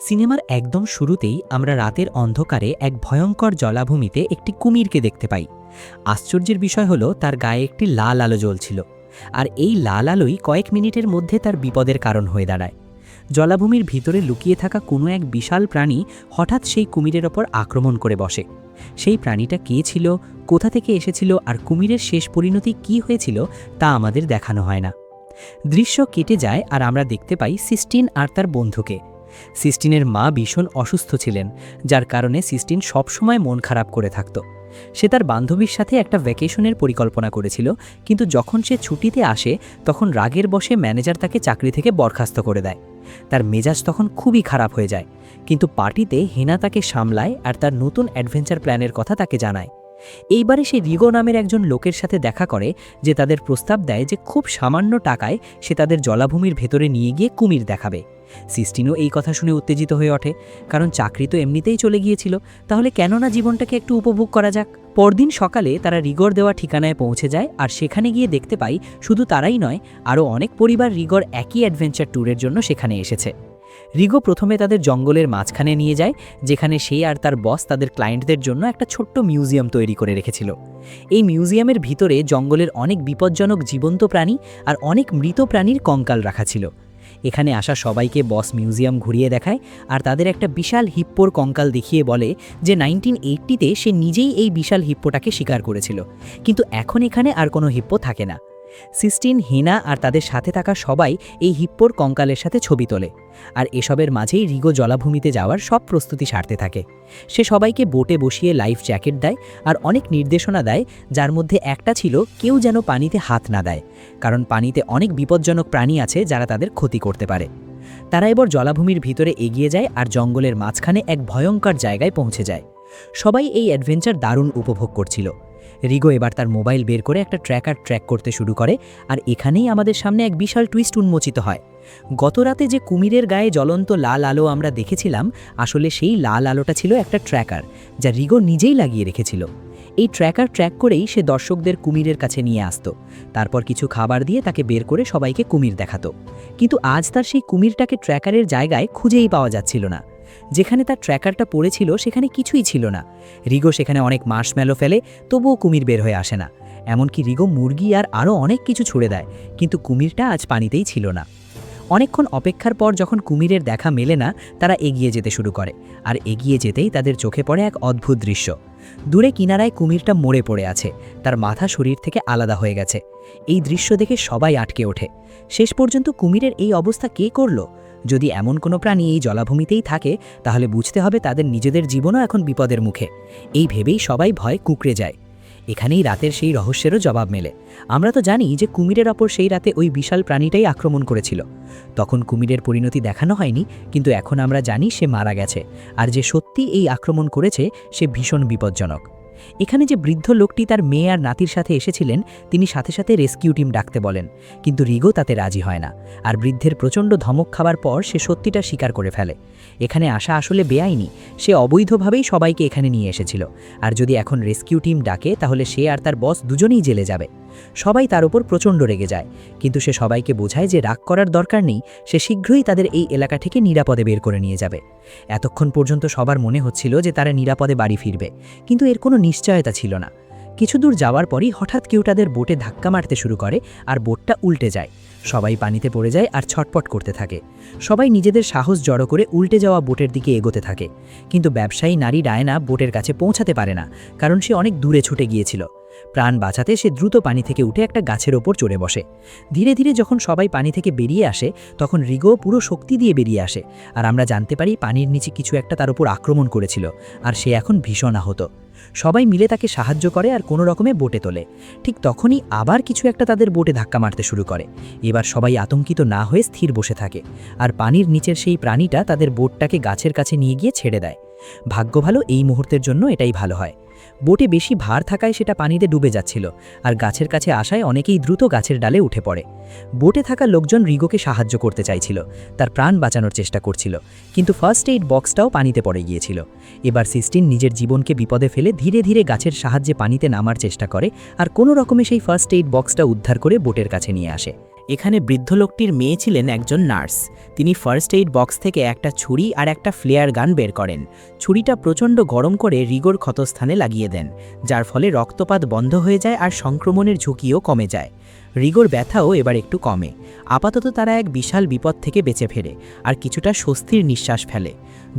সিনেমার একদম শুরুতেই আমরা রাতের অন্ধকারে এক ভয়ঙ্কর জলাভূমিতে একটি কুমিরকে দেখতে পাই। আশ্চর্যের বিষয় হলো তার গায়ে একটি লাল আলো জ্বলছিল, আর এই লাল আলোই কয়েক মিনিটের মধ্যে তার বিপদের কারণ হয়ে দাঁড়ায়। জলাভূমির ভিতরে লুকিয়ে থাকা কোনো এক বিশাল প্রাণী হঠাৎ সেই কুমিরের ওপর আক্রমণ করে বসে। সেই প্রাণীটা কে ছিল, কোথা থেকে এসেছিল, আর কুমিরের শেষ পরিণতি কী হয়েছিল তা আমাদের দেখানো হয় না। দৃশ্য কেটে যায় আর আমরা দেখতে পাই সিস্টিন আর তার বন্ধুকে। সিস্টিনের মা ভীষণ অসুস্থ ছিলেন, যার কারণে সিস্টিন সবসময় মন খারাপ করে থাকত। সে তার বান্ধবীর সাথে একটা ভ্যাকেশনের পরিকল্পনা করেছিল, কিন্তু যখন সে ছুটিতে আসে তখন রাগের বশে ম্যানেজার তাকে চাকরি থেকে বরখাস্ত করে দেয়। তার মেজাজ তখন খুবই খারাপ হয়ে যায়, কিন্তু পার্টিতে হেনা তাকে সামলায় আর তার নতুন অ্যাডভেঞ্চার প্ল্যানের কথা তাকে জানায়। এইবারে সে রিগো নামের একজন লোকের সাথে দেখা করে, যে তাদের প্রস্তাব দেয় যে খুব সামান্য টাকায় সে তাদের জলাভূমির ভেতরে নিয়ে গিয়ে কুমির দেখাবে। সিস্টিনও এই কথা শুনে উত্তেজিত হয়ে ওঠে, কারণ চাকরি তো এমনিতেই চলে গিয়েছিল, তাহলে কেন না জীবনটাকে একটু উপভোগ করা যাক। পরদিন সকালে তারা রিগোর দেওয়া ঠিকানায় পৌঁছে যায়, আর সেখানে গিয়ে দেখতে পাই শুধু তারাই নয়, আরও অনেক পরিবার রিগোর একই অ্যাডভেঞ্চার ট্যুরের জন্য সেখানে এসেছে। রিগো প্রথমে তাদের জঙ্গলের মাঝখানে নিয়ে যায়, যেখানে সে আর তার বস তাদের ক্লায়েন্টদের জন্য একটা ছোট্ট মিউজিয়াম তৈরি করে রেখেছিল। এই মিউজিয়ামের ভিতরে জঙ্গলের অনেক বিপজ্জনক জীবন্ত প্রাণী আর অনেক মৃত প্রাণীর কঙ্কাল রাখা ছিল। এখানে আসা সবাইকে বস মিউজিয়াম ঘুরিয়ে দেখায়, আর তাদের একটা বিশাল হিপ্পোর কঙ্কাল দেখিয়ে বলে যে 1980-তে সে নিজেই এই বিশাল হিপ্পোটাকে শিকার করেছিল, কিন্তু এখন এখানে আর কোনো হিপ্পো থাকে না। সিস্টিন, হেনা আর তাদের সাথে থাকা সবাই এই হিপ্পোর কঙ্কালের সাথে ছবি তোলে, আর এসবের মাঝেই রিগো জলাভূমিতে যাওয়ার সব প্রস্তুতি সারতে থাকে। সে সবাইকে বোটে বসিয়ে লাইফ জ্যাকেট দেয় আর অনেক নির্দেশনা দেয়, যার মধ্যে একটা ছিল কেউ যেন পানিতে হাত না দেয়, কারণ পানিতে অনেক বিপজ্জনক প্রাণী আছে যারা তাদের ক্ষতি করতে পারে। তারা এবার জলাভূমির ভিতরে এগিয়ে যায় আর জঙ্গলের মাঝখানে এক ভয়ঙ্কর জায়গায় পৌঁছে যায়। সবাই এই অ্যাডভেঞ্চার দারুণ উপভোগ করছিল। রিগো এবার তার মোবাইল বের করে একটা ট্র্যাক করতে শুরু করে, আর এখানেই আমাদের সামনে এক বিশাল টুইস্ট উন্মোচিত হয়। গত রাতে যে কুমিরের গায়ে জ্বলন্ত লাল আলো আমরা দেখেছিলাম, আসলে সেই লাল আলোটা ছিল একটা ট্র্যাকার, যা রিগো নিজেই লাগিয়ে রেখেছিল। এই ট্র্যাক করেই সে দর্শকদের কুমিরের কাছে নিয়ে আসতো, তারপর কিছু খাবার দিয়ে তাকে বের করে সবাইকে কুমির দেখাতো। কিন্তু আজ তার সেই কুমিরটাকে ট্র্যাকারের জায়গায় খুঁজেই পাওয়া যাচ্ছিল না। যেখানে তার ট্র্যাকারটা পড়েছিল সেখানে কিছুই ছিল না। রিগো সেখানে অনেক মার্শম্যালো ফেলে, তবুও কুমির বের হয়ে আসে না। এমনকি রিগো মুরগি আর আরও অনেক কিছু ছুড়ে দেয়, কিন্তু কুমিরটা আজ পানিতেই ছিল না। অনেকক্ষণ অপেক্ষার পর যখন কুমিরের দেখা মেলে না, তারা এগিয়ে যেতে শুরু করে, আর এগিয়ে যেতেই তাদের চোখে পড়ে এক অদ্ভুত দৃশ্য। দূরে কিনারায় কুমিরটা মরে পড়ে আছে, তার মাথা শরীর থেকে আলাদা হয়ে গেছে। এই দৃশ্য দেখে সবাই আটকে ওঠে। শেষ পর্যন্ত কুমিরের এই অবস্থা কে করলো? যদি এমন কোনো প্রাণী এই জলাভূমিতেই থাকে, তাহলে বুঝতে হবে তাদের নিজেদের জীবনও এখন বিপদের মুখে। এই ভেবেই সবাই ভয় কুঁকড়ে যায়। এখানেই রাতের সেই রহস্যেরও জবাব মেলে। আমরা তো জানি যে কুমিরের ওপর সেই রাতে ওই বিশাল প্রাণীটাই আক্রমণ করেছিল। তখন কুমিরের পরিণতি দেখানো হয়নি, কিন্তু এখন আমরা জানি সে মারা গেছে, আর যে সত্যি এই আক্রমণ করেছে সে ভীষণ বিপজ্জনক। এখানে যে বৃদ্ধ লোকটি তার মেয়ে আর নাতির সাথে এসেছিলেন, তিনি সাথে সাথে রেস্কিউ টিম ডাকতে বলেন, কিন্তু রিগো তাতে রাজি হয় না। আর বৃদ্ধের প্রচণ্ড ধমক খাবার পর সে সত্যিটা স্বীকার করে ফেলে। এখানে আসা আসলে বেআইনি, সে অবৈধভাবেই সবাইকে এখানে নিয়ে এসেছিল, আর যদি এখন রেস্কিউ টিম ডাকে তাহলে সে আর তার বস দুজনেই জেলে যাবে। সবাই তার উপর প্রচণ্ড রেগে যায়, কিন্তু সে সবাইকে বোঝায় যে রাগ করার দরকার নেই, সে শীঘ্রই তাদের এই এলাকা থেকে নিরাপদে বের করে নিয়ে যাবে। এতক্ষণ পর্যন্ত সবার মনে হচ্ছিল যে তারা নিরাপদে বাড়ি ফিরবে, কিন্তু এর কোনো নিশ্চয়তা ছিল না। কিছু দূর যাওয়ার পরই হঠাৎ কেউ তাদের বোটে ধাক্কা মারতে শুরু করে, আর বোটটা উল্টে যায়। সবাই পানিতে পড়ে যায় আর ছটপট করতে থাকে। সবাই নিজেদের সাহস জড়ো করে উল্টে যাওয়া বোটের দিকে এগোতে থাকে, কিন্তু ব্যবসায়ী নারী ডায়না বোটের কাছে পৌঁছাতে পারে না, কারণ সে অনেক দূরে ছুটে গিয়েছিল। প্রাণ বাঁচাতে সে দ্রুত পানি থেকে উঠে একটা গাছের ওপর চড়ে বসে। ধীরে ধীরে যখন সবাই পানি থেকে বেরিয়ে আসে, তখন রিগো পুরো শক্তি দিয়ে বেরিয়ে আসে, আর আমরা জানতে পারি পানির নিচে কিছু একটা তার উপর আক্রমণ করেছিল, আর সে এখন ভীষণ আহত। সবাই মিলে তাকে সাহায্য করে আর কোনো রকমে বোটে তোলে। ঠিক তখনই আবার কিছু একটা তাদের বোটে ধাক্কা মারতে শুরু করে। এবার সবাই আতঙ্কিত না হয়ে স্থির বসে থাকে, আর পানির নিচের সেই প্রাণীটা তাদের বোটটাকে গাছের কাছে নিয়ে গিয়ে ছেড়ে দেয়। ভাগ্য ভালো, এই মুহূর্তের জন্য এটাই ভালো হয়। বোটে বেশি ভার থাকায় সেটা পানিতে ডুবে যাচ্ছিল, আর গাছের কাছে আসায় অনেকেই দ্রুত গাছের ডালে উঠে পড়ে। বোটে থাকা লোকজন রিগোকে সাহায্য করতে চাইছিল, তার প্রাণ বাঁচানোর চেষ্টা করছিল, কিন্তু ফার্স্ট এইড বক্সটাও পানিতে পড়ে গিয়েছিল। এবার সিস্টিন নিজের জীবনকে বিপদে ফেলে ধীরে ধীরে গাছের সাহায্যে পানিতে নামার চেষ্টা করে, আর কোনো রকমে সেই ফার্স্ট এইড বক্সটা উদ্ধার করে বোটের কাছে নিয়ে আসে। এখানে বৃদ্ধ লোকটির মেয়ে ছিলেন একজন নার্স। তিনি ফার্স্ট এইড বক্স থেকে একটা ছুরি আর একটা ফ্লেয়ার গান বের করেন। ছুরিটা প্রচণ্ড গরম করে রিগোর ক্ষতস্থানে লাগিয়ে দেন, যার ফলে রক্তপাত বন্ধ হয়ে যায় আর সংক্রমণের ঝুঁকিও কমে যায়। রিগোর ব্যথাও এবার একটু কমে। আপাতত তারা এক বিশাল বিপদ থেকে বেঁচে ফেরে আর কিছুটা স্বস্তির নিঃশ্বাস ফেলে।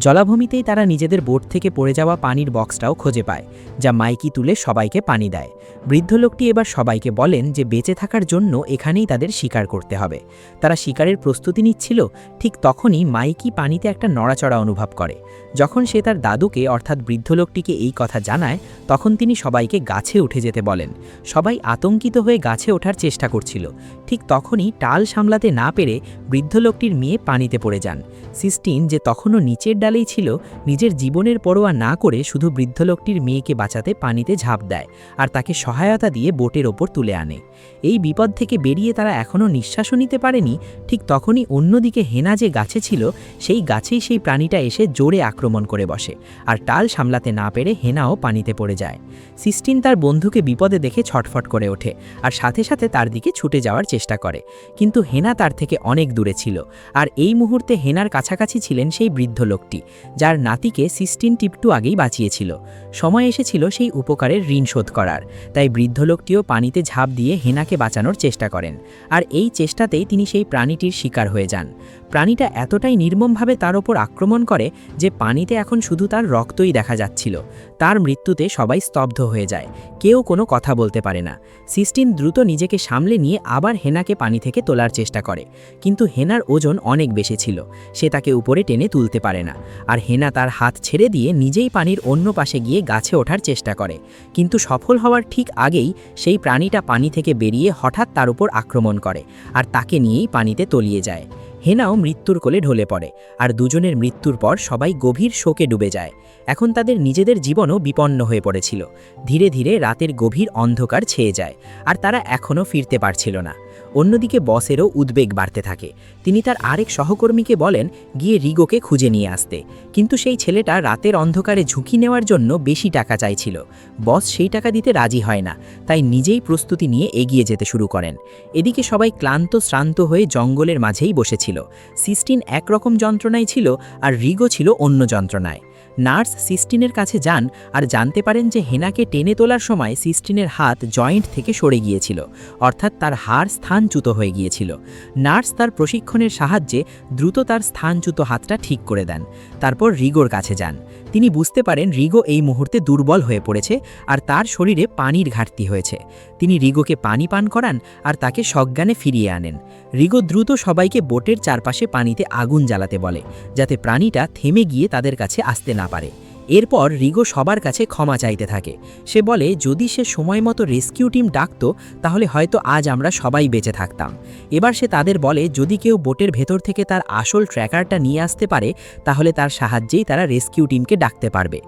জলাভূমিতেই তারা নিজেদের বোট থেকে পড়ে যাওয়া পানির বক্সটাও খুঁজে পায়, যা মাইকি তুলে সবাইকে পানি দেয়। বৃদ্ধ লোকটি এবার সবাইকে বলেন যে বেঁচে থাকার জন্য এখানেই তাদের শিকার করতে হবে। তারা শিকারের প্রস্তুতি নিচ্ছিল, ঠিক তখনই মাইকি পানিতে একটা নড়াচড়া অনুভব করে। যখন সে তার দাদুকে অর্থাৎ বৃদ্ধ লোকটিকে এই কথা জানায়, তখন তিনি সবাইকে গাছে উঠে যেতে বলেন। সবাই আতঙ্কিত হয়ে গাছে ওঠার চেষ্টা করছিল। ঠিক তখনই টাল সামলাতে না পেরে বৃদ্ধ লোকটির মেয়ে পানিতে পড়ে যান। সিস্টিন, যে তখনও নিচের ডালেই ছিল, নিজের জীবনের পরোয়া না করে শুধু বৃদ্ধ লোকটির মেয়েকে বাঁচাতে পানিতে ঝাঁপ দেয় আর তাকে সহায়তা দিয়ে বোটের ওপর তুলে আনে। এই বিপদ থেকে বেরিয়ে তারা এখনও নিঃশ্বাসও নিতে পারেনি। ঠিক তখনই অন্যদিকে হেনা যে গাছে ছিল, সেই গাছেই সেই প্রাণীটা এসে জোরে আক্রমণ করে বসে, আর টাল সামলাতে না পেরে হেনাও পানিতে পড়ে যায়। সিস্টিন তার বন্ধুকে বিপদে দেখে ছটফট করে ওঠে আর সাথে সাথে তার দিকে ছুটে যাওয়ার চেষ্টা করে, কিন্তু হেনা তার থেকে অনেক দূরে ছিল। আর এই মুহূর্তে হেনার কাছাকাছি ছিলেন সেই বৃদ্ধ লোকটি, যার নাতিকে সিস্টিন টিপটু আগেই বাঁচিয়েছিল। সময় এসেছিল সেই উপকারের ঋণ শোধ করার। তাই বৃদ্ধ লোকটিও পানিতে ঝাঁপ দিয়ে হেনাকে বাঁচানোর চেষ্টা করেন, আর এই চেষ্টাতেই তিনি সেই প্রাণীটির শিকার হয়ে যান। প্রাণীটা এতটাই নির্মমভাবে তার ওপর আক্রমণ করে যে পানিতে এখন শুধু তার রক্তই দেখা যাচ্ছিল। তার মৃত্যুতে সবাই স্তব্ধ হয়ে যায়, কেউ কোনো কথা বলতে পারে না। সিস্টিন দ্রুত নিজেকে সামলে নিয়ে আবার হেনাকে পানি থেকে তোলার চেষ্টা করে, কিন্তু হেনার ওজন অনেক বেশি ছিল, সে তাকে উপরে টেনে তুলতে পারে না। আর হেনা তার হাত ছেড়ে দিয়ে নিজেই পানির অন্য পাশে গিয়ে গাছে ওঠার চেষ্টা করে, কিন্তু সফল হওয়ার ঠিক আগেই সেই প্রাণীটা পানি থেকে বেরিয়ে হঠাৎ তার উপর আক্রমণ করে আর তাকে নিয়েই পানিতে তলিয়ে যায়। হেনাও মৃত্যুর কোলে ঢলে পড়ে, আর দুজনের মৃত্যুর পর সবাই গভীর শোকে ডুবে যায়। এখন তাদের নিজেদের জীবনও বিপন্ন হয়ে পড়েছিল। ধীরে ধীরে রাতের গভীর অন্ধকার ছেয়ে যায়, আর তারা এখনও ফিরতে পারছিল না। অন্যদিকে বসেরও উদ্বেগ বাড়তে থাকে। তিনি তার আরেক সহকর্মীকে বলেন গিয়ে রিগোকে খুঁজে নিয়ে আসতে, কিন্তু সেই ছেলেটা রাতের অন্ধকারে ঝুঁকি নেওয়ার জন্য বেশি টাকা চাইছিল। বস সেই টাকা দিতে রাজি হয় না, তাই নিজেই প্রস্তুতি নিয়ে এগিয়ে যেতে শুরু করেন। এদিকে সবাই ক্লান্ত শ্রান্ত হয়ে জঙ্গলের মাঝেই বসেছিল। সিস্টিন একরকম যন্ত্রণায় ছিল আর রিগো ছিল অন্য যন্ত্রণায়। নার্স সিস্টিনের কাছে যান আর জানতে পারেন যে হেনাকে টেনে তোলার সময় সিস্টিনের হাত জয়েন্ট থেকে সরে গিয়েছিল, অর্থাৎ তার হাড় স্থানচ্যুত হয়ে গিয়েছিল। নার্স তার প্রশিক্ষণের সাহায্যে দ্রুত তার স্থানচ্যুত হাতটা ঠিক করে দেন। তারপর রিগোর কাছে যান। তিনি বুঝতে পারেন রিগো এই মুহূর্তে দুর্বল হয়ে পড়েছে আর তার শরীরে পানির ঘাটতি হয়েছে। তিনি রিগোকে পানি পান করান আর তাকে সজ্ঞানে ফিরিয়ে আনেন। রিগো দ্রুত সবাইকে বোটের চারপাশে পানিতে আগুন জ্বালাতে বলে, যাতে প্রাণীটা থেমে গিয়ে তাদের কাছে আসতে না পারে। এরপর রিগো সবার কাছে ক্ষমা চাইতে থাকে। সে বলে যদি সে সময় মতো রেস্কিউ টিম ডাকত, তাহলে হয়তো আজ আমরা সবাই বেঁচে থাকতাম। এবার সে তাদের বলে যদি কেউ বোটের ভেতর থেকে তার আসল ট্র্যাকারটা নিয়ে আসতে পারে, তাহলে তার সাহায্যেই তারা রেস্কিউ টিমকে ডাকতে পারবে।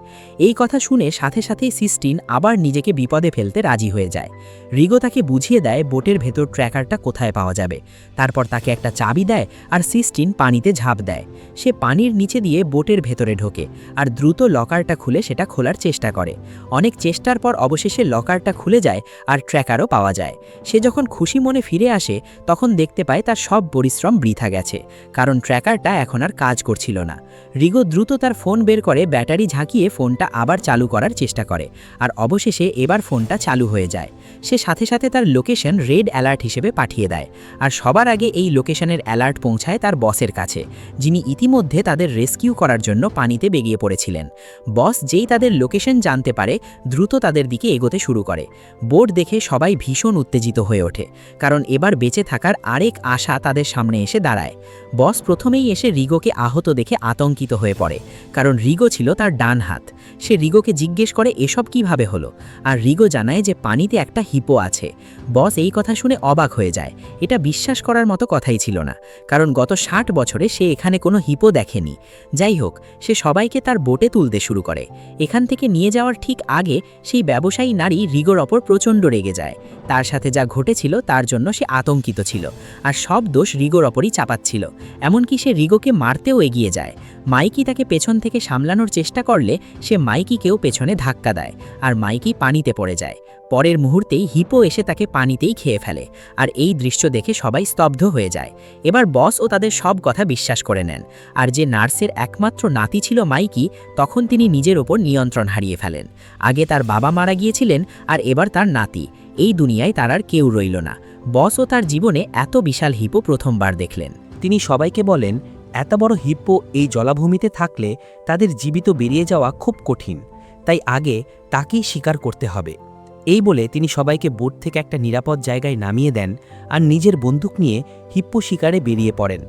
এই কথা শুনে সাথে সাথেই সিস্টিন আবার নিজেকে বিপদে ফেলতে রাজি হয়ে যায়। রিগো তাকে বুঝিয়ে দেয় বোটের ভেতর ট্র্যাকারটা কোথায় পাওয়া যাবে। তারপর তাকে একটা চাবি দেয় আর সিস্টিন পানিতে ঝাঁপ দেয়। সে পানির নিচে দিয়ে বোটের ভেতরে ঢোকে আর দ্রুত লকারটা খুলে সেটা খোলার চেষ্টা করে। অনেক চেষ্টার পর অবশেষে লকারটা খুলে যায় আর ট্র্যাকারও পাওয়া যায়। সে যখন খুশি মনে ফিরে আসে, তখন দেখতে পায় তার সব পরিশ্রম বৃথা গেছে, কারণ ট্র্যাকারটা এখন আর কাজ করছিল না। রিগো দ্রুত তার ফোন বের করে ব্যাটারি ঝাঁকিয়ে ফোনটা আবার চালু করার চেষ্টা করে, আর অবশেষে এবার ফোনটা চালু হয়ে যায়। সে সাথে সাথে তার লোকেশন রেড অ্যালার্ট হিসেবে পাঠিয়ে দেয়, আর সবার আগে এই লোকেশনের অ্যালার্ট পৌঁছায় তার বসের কাছে, যিনি ইতিমধ্যে তাদের রেস্কিউ করার জন্য পানিতে বেরিয়ে পড়েছিলেন। বস যেই তাদের লোকেশন জানতে পারে, দ্রুত তাদের দিকে এগোতে শুরু করে। বোট দেখে সবাই ভীষণ উত্তেজিত হয়ে ওঠে, কারণ এবার বেঁচে থাকার আরেক আশা তাদের সামনে এসে দাঁড়ায়। বস প্রথমেই এসে রিগোকে আহত দেখে আতঙ্কিত হয়ে পড়ে, কারণ রিগো ছিল তার ডান হাত। সে রিগোকে জিজ্ঞেস করে এসব কিভাবে হলো, আর রিগো জানায় যে পানিতে একটা হিপো আছে। বস এই কথা শুনে অবাক হয়ে যায়। এটা বিশ্বাস করার মতো কথাই ছিল না, কারণ গত 60 বছরে সে এখানে কোনো হিপো দেখেনি। যাই হোক, সে সবাইকে তার বোটে তুলতে শুরু করে। এখান থেকে নিয়ে যাওয়ার ঠিক আগে সেই ব্যবসায়ী নারী রিগোর ওপর প্রচণ্ড রেগে যায়। তার সাথে যা ঘটেছিল তার জন্য সে আতঙ্কিত ছিল, আর সব দোষ রিগোর ওপরই চাপাচ্ছিল। এমনকি সে রিগোকে মারতেও এগিয়ে যায়। মাইকি তাকে পেছন থেকে সামলানোর চেষ্টা করলে সে মাইকিকেও পেছনে ধাক্কা দেয়, আর মাইকি পানিতে পড়ে যায়। পরের মুহূর্তেই হিপো এসে তাকে পানিতেই খেয়ে ফেলে, আর এই দৃশ্য দেখে সবাই স্তব্ধ হয়ে যায়। এবার বস ও তাদের সব কথা বিশ্বাস করে নেন, আর যে নার্সের একমাত্র নাতি ছিল মাইকি, তখন তিনি নিজের ওপর নিয়ন্ত্রণ হারিয়ে ফেলেন। আগে তার বাবা মারা গিয়েছিলেন, আর এবার তার নাতি। এই দুনিয়ায় তার আর কেউ রইল না। বস ও তার জীবনে এত বিশাল হিপো প্রথমবার দেখলেন। তিনি সবাইকে বলেন, এত বড় হিপ্পো এই জলাভূমিতে থাকলে তাদের জীবিত বেরিয়ে যাওয়া খুব কঠিন, তাই আগে তাকেই শিকার করতে হবে। এই বলে তিনি সবাইকে বোট থেকে একটা নিরাপদ জায়গায় নামিয়ে দেন আর নিজের বন্দুক নিয়ে হিপ্পো শিকারে বেরিয়ে পড়েন।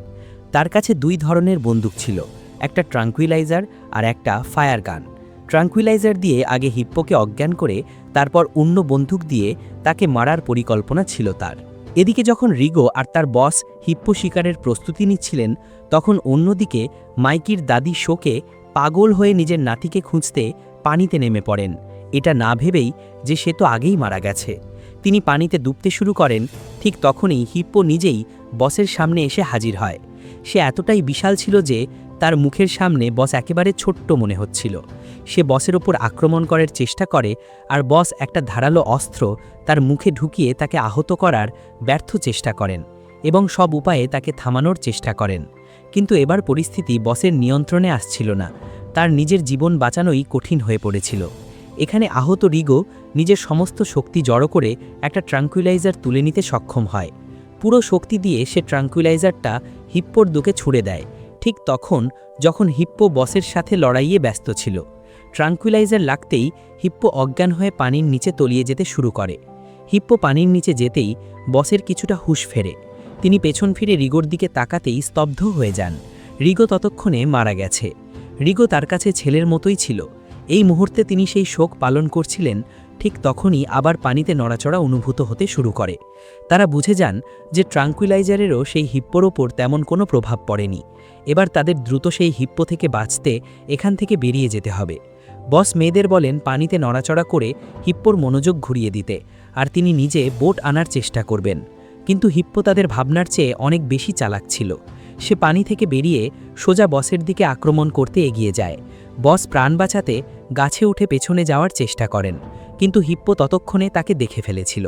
তার কাছে 2 ধরনের বন্দুক ছিল, একটা ট্রাঙ্কুইলাইজার আর একটা ফায়ার গান। ট্রাঙ্কুইলাইজার দিয়ে আগে হিপ্পোকে অজ্ঞান করে তারপর অন্য বন্দুক দিয়ে তাকে মারার পরিকল্পনা ছিল তার। এদিকে যখন রিগো আর তার বস হিপ্পো শিকারের প্রস্তুতি নিচ্ছিলেন, তখন অন্যদিকে মাইকির দাদি শোকে পাগল হয়ে নিজের নাতিকে খুঁজতে পানিতে নেমে পড়েন, এটা না ভেবেই যে সে তো আগেই মারা গেছে। তিনি পানিতে ডুবতে শুরু করেন। ঠিক তখনই হিপ্পো নিজেই বসের সামনে এসে হাজির হয়। সে এতটাই বিশাল ছিল যে তার মুখের সামনে বস একেবারে ছোট্ট মনে হচ্ছিল। সে বসের ওপর আক্রমণ করার চেষ্টা করে, আর বস একটা ধারালো অস্ত্র তার মুখে ঢুকিয়ে তাকে আহত করার ব্যর্থ চেষ্টা করেন এবং সব উপায়ে তাকে থামানোর চেষ্টা করেন। কিন্তু এবার পরিস্থিতি বসের নিয়ন্ত্রণে আসছিল না। তার নিজের জীবন বাঁচানোই কঠিন হয়ে পড়েছিল। এখানে আহত রিগো নিজের সমস্ত শক্তি জড়ো করে একটা ট্রাঙ্কুইলাইজার তুলে নিতে সক্ষম হয়। পুরো শক্তি দিয়ে সে ট্রাঙ্কুইলাইজারটা হিপ্পোর দিকে ছুড়ে দেয়, ঠিক তখন যখন হিপ্পো বসের সাথে লড়াইয়ে ব্যস্ত ছিল। ট্রাঙ্কুইলাইজার লাগতেই হিপ্পো অজ্ঞান হয়ে পানির নিচে তলিয়ে যেতে শুরু করে। হিপ্পো পানির নিচে যেতেই বসের কিছুটা হুঁশ ফেরে। তিনি পেছন ফিরে রিগোর দিকে তাকাতেই স্তব্ধ হয়ে যান। রিগো ততক্ষণে মারা গেছে। রিগো তার কাছে ছেলের মতোই ছিল। এই মুহূর্তে তিনি সেই শোক পালন করছিলেন। ঠিক তখনই আবার পানিতে নড়াচড়া অনুভূত হতে শুরু করে। তারা বুঝে যান যে ট্রাঙ্কুইলাইজারেরও সেই হিপ্পোর ওপর তেমন কোনো প্রভাব পড়েনি। এবার তাদের দ্রুত সেই হিপ্পো থেকে বাঁচতে এখান থেকে বেরিয়ে যেতে হবে। বস মেয়েদের বলেন পানিতে নড়াচড়া করে হিপ্পোর মনোযোগ ঘুরিয়ে দিতে, আর তিনি নিজে বোট আনার চেষ্টা করবেন। কিন্তু হিপ্পো তাদের ভাবনার চেয়ে অনেক বেশি চালাক ছিল। সে পানি থেকে বেরিয়ে সোজা বসের দিকে আক্রমণ করতে এগিয়ে যায়। বস প্রাণ বাঁচাতে গাছে উঠে পেছনে যাওয়ার চেষ্টা করেন, কিন্তু হিপ্পো ততক্ষণে তাকে দেখে ফেলেছিল।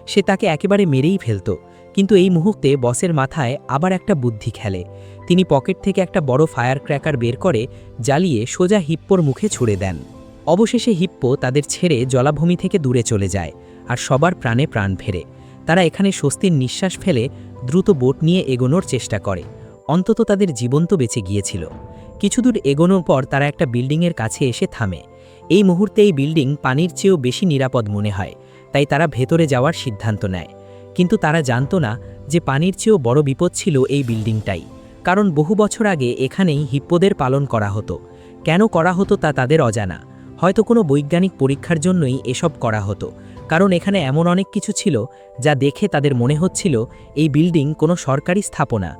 সে তাকে একেবারে মেরেই ফেলত। কিন্তু এই মুহূর্তে বসের মাথায় আবার একটা বুদ্ধি খেলে। তিনি পকেট থেকে একটা বড় ফায়ার ক্র্যাকার বের করে জ্বালিয়ে সোজা হিপ্পোর মুখে ছুড়ে দেন। অবশেষে হিপ্পো তাদের ছেড়ে জলাভূমি থেকে দূরে চলে যায়, আর সবার প্রাণে প্রাণ ফেরে। তারা এখানে স্বস্তির নিঃশ্বাস ফেলে দ্রুত বোট নিয়ে এগোনোর চেষ্টা করে। অন্তত তাদের জীবন তো বেঁচে গিয়েছিল। কিছুদূর এগোনোর পর তারা একটা বিল্ডিংয়ের কাছে এসে থামে। এই মুহূর্তে এই বিল্ডিং পানির চেয়েও বেশি নিরাপদ মনে হয়, তাই তারা ভেতরে যাওয়ার সিদ্ধান্ত নেয়। কিন্তু তারা জানত না যে পানির চেয়েও বড় বিপদ ছিল এই বিল্ডিংটাই। কারণ বহু বছর আগে এখানেই হিপ্পোদের পালন করা হতো। কেন করা হতো তা তাদের অজানা। হয়তো কোনো বৈজ্ঞানিক পরীক্ষার জন্যই এসব করা হতো। কারণ এখানে এমন অনেক কিছু ছিল যা দেখে তাদের মনে হচ্ছিল এই বিল্ডিং কোনো সরকারি স্থাপনা।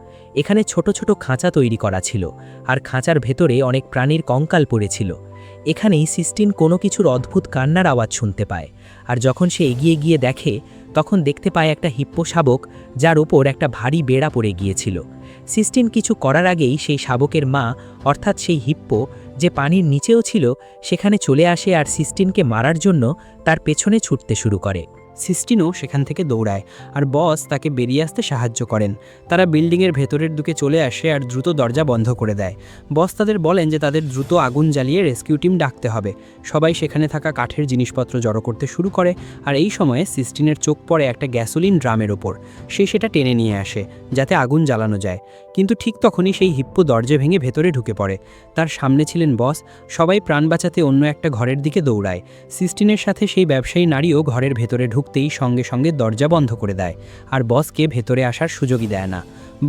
এখানে ছোট ছোট খাঁচা তৈরি করা ছিল, আর খাঁচার ভেতরে অনেক প্রাণীর কঙ্কাল পড়েছিল। এখানেই সিস্টিন কোনো কিছুর অদ্ভুত কান্নার আওয়াজ শুনতে পায়, আর যখন সে এগিয়ে গিয়ে দেখে তখন দেখতে পায় একটা হিপ্পো শাবক, যার ওপর একটা ভারী বেড়া পড়ে গিয়েছিল। সিস্টিন কিছু করার আগেই সেই শাবকের মা, অর্থাৎ সেই হিপ্পো যে পানির নিচেও ছিল, সেখানে চলে আসে আর সিস্টিনকে মারার জন্য তার পেছনে ছুটতে শুরু করে। সিস্টিনও সেখান থেকে দৌড়ায়, আর বস তাকে বেরিয়ে আসতে সাহায্য করেন। তারা বিল্ডিংয়ের ভেতরের দিকে চলে আসে আর দ্রুত দরজা বন্ধ করে দেয়। বস তাদের বলেন যে তাদের দ্রুত আগুন জ্বালিয়ে রেস্কিউ টিম ডাকতে হবে। সবাই সেখানে থাকা কাঠের জিনিসপত্র জড়ো করতে শুরু করে, আর এই সময়ে সিস্টিনের চোখ পড়ে একটা গ্যাসোলিন ড্রামের ওপর। সে সেটা টেনে নিয়ে আসে যাতে আগুন জ্বালানো যায়। কিন্তু ঠিক তখনই সেই হিপ্পো দরজা ভেঙে ভেতরে ঢুকে পড়ে। তার সামনে ছিলেন বস। সবাই প্রাণ বাঁচাতে অন্য একটা ঘরের দিকে দৌড়ায়। সিস্টিনের সাথে সেই ব্যবসায়ী নারীও ঘরের ভেতরে ঢুকতেই সঙ্গে সঙ্গে দরজা বন্ধ করে দেয়, আর বসকে ভেতরে আসার সুযোগই দেয় না।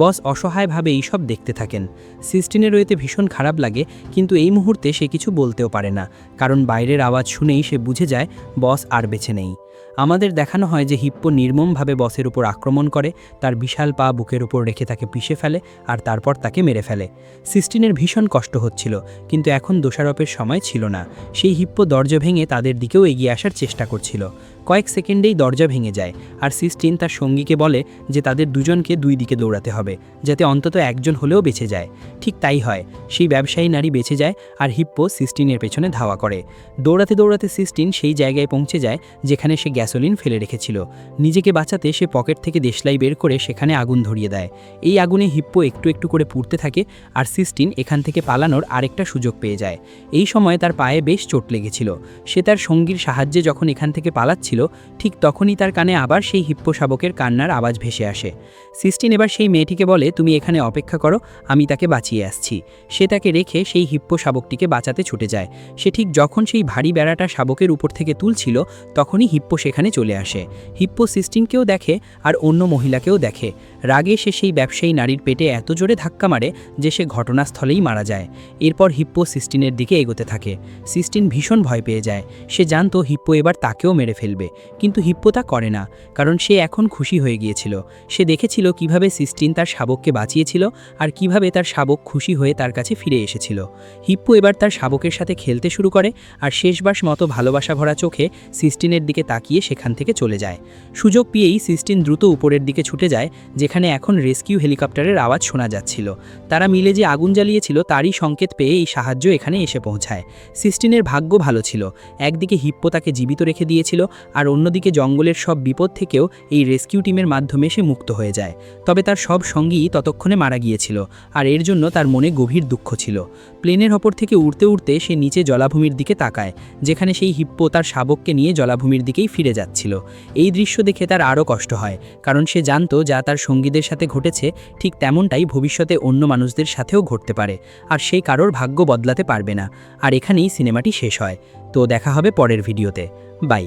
বস অসহায়ভাবে এইসব দেখতে থাকেন। সিস্টিনের এতে ভীষণ খারাপ লাগে, কিন্তু এই মুহূর্তে সে কিছু বলতেও পারে না, কারণ বাইরের আওয়াজ শুনেই সে বুঝে যায় বস আর বেঁচে নেই। আমাদের দেখানো হয় যে হিপ্পো নির্মমভাবে বসের উপর আক্রমণ করে, তার বিশাল পা বুকের উপর রেখে তাকে পিষে ফেলে, আর তারপর তাকে মেরে ফেলে। সিস্টিনের ভীষণ কষ্ট হচ্ছিল, কিন্তু এখন দোষারোপের সময় ছিল না। সেই হিপ্পো দরজা ভেঙে তাদের দিকেও এগিয়ে আসার চেষ্টা করছিল। কয়েক সেকেন্ডেই দরজা ভেঙে যায় আর সিস্টিন তার সঙ্গীকে বলে যে তাদের দুজনকে দুই দিকে দৌড়াতে হবে, যাতে অন্তত একজন হলেও বেঁচে যায়। ঠিক তাই হয়, সেই ব্যবসায়ী নারী বেঁচে যায় আর হিপ্পো সিস্টিনের পেছনে ধাওয়া করে। দৌড়াতে দৌড়াতে সিস্টিন সেই জায়গায় পৌঁছে যায় যেখানে সে গ্যাসোলিন ফেলে রেখেছিল। নিজেকে বাঁচাতে সে পকেট থেকে দেশলাই বের করে সেখানে আগুন ধরিয়ে দেয়। এই আগুনে হিপ্পো একটু একটু করে পুড়তে থাকে আর সিস্টিন এখান থেকে পালানোর আরেকটা সুযোগ পেয়ে যায়। এই সময় তার পায়ে বেশ চোট লেগেছিল। সে তার সঙ্গীর সাহায্যে যখন এখান থেকে পালাচ্ছিল, ঠিক তখনই তার কানে আবার সেই হিপ্পো শাবকের কান্নার আওয়াজ ভেসে আসে। সিস্টিন এবার সেই মেয়েটিকে বলে, তুমি এখানে অপেক্ষা করো, আমি তাকে বাঁচিয়ে আসছি। সে তাকে রেখে সেই হিপ্পো শাবকটিকে বাঁচাতে ছুটে যায়। সে ঠিক যখন সেই ভারী বেড়াটা শাবকের উপর থেকে তুলছিল, তখনই হিপ্পো সেখানে চলে আসে। হিপ্পো সিস্টিনকেও দেখে আর অন্য মহিলাকেও দেখে। রাগে সে সেই ব্যবসায়ী নারীর পেটে এত জোরে ধাক্কা মারে যে সে ঘটনাস্থলেই মারা যায়। এরপর হিপ্পো সিস্টিনের দিকে এগোতে থাকে। সিস্টিন ভীষণ ভয় পেয়ে যায়। সে জানতো হিপ্পো এবার তাকেও মেরে ফেলবে, কিন্তু হিপ্পো তা করে না, কারণ সে এখন খুশি হয়ে গিয়েছিল। সে দেখেছিল কিভাবে সিস্টিন তার শাবককে বাঁচিয়েছিল আর কিভাবে তার শাবক খুশি হয়ে তার কাছে ফিরে এসেছিল। হিপ্পো এবার তার শাবকের সাথে খেলতে শুরু করে আর শেষবার মতো ভালোবাসা ভরা চোখে সিস্টিনের দিকে তাকিয়ে সেখান থেকে চলে যায়। সুযোগ পেয়েই সিস্টিন দ্রুত উপরের দিকে ছুটে যায়, যেখানে এখন রেস্কিউ হেলিকপ্টারের আওয়াজ শোনা যাচ্ছিল। তারা মিলে যে আগুন জ্বালিয়েছিল তারই সংকেত পেয়ে এই সাহায্য এখানে এসে পৌঁছায়। সিস্টিনের ভাগ্য ভালো ছিল, একদিকে হিপ্পো তাকে জীবিত রেখে দিয়েছিল আর অন্যদিকে জঙ্গলের সব বিপদ থেকেও এই রেস্কিউ টিমের মাধ্যমে সে মুক্ত হয়ে যায়। তবে তার সব সঙ্গী ততক্ষণে মারা গিয়েছিল আর এর জন্য তার মনে গভীর দুঃখ ছিল। প্লেনের ওপর থেকে উড়তে উড়তে সে নিচে জলাভূমির দিকে তাকায়, যেখানে সেই হিপ্পো তার শাবককে নিয়ে জলাভূমির দিকেই ফিরে যাচ্ছিল। এই দৃশ্য দেখে তার আরও কষ্ট হয়, কারণ সে জানতো যা তার সঙ্গীদের সাথে ঘটেছে ঠিক তেমনটাই ভবিষ্যতে অন্য মানুষদের সাথেও ঘটতে পারে, আর সেই কারোর ভাগ্য বদলাতে পারবে না। আর এখানেই সিনেমাটি শেষ হয়। তো দেখা হবে পরের ভিডিওতে। বাই।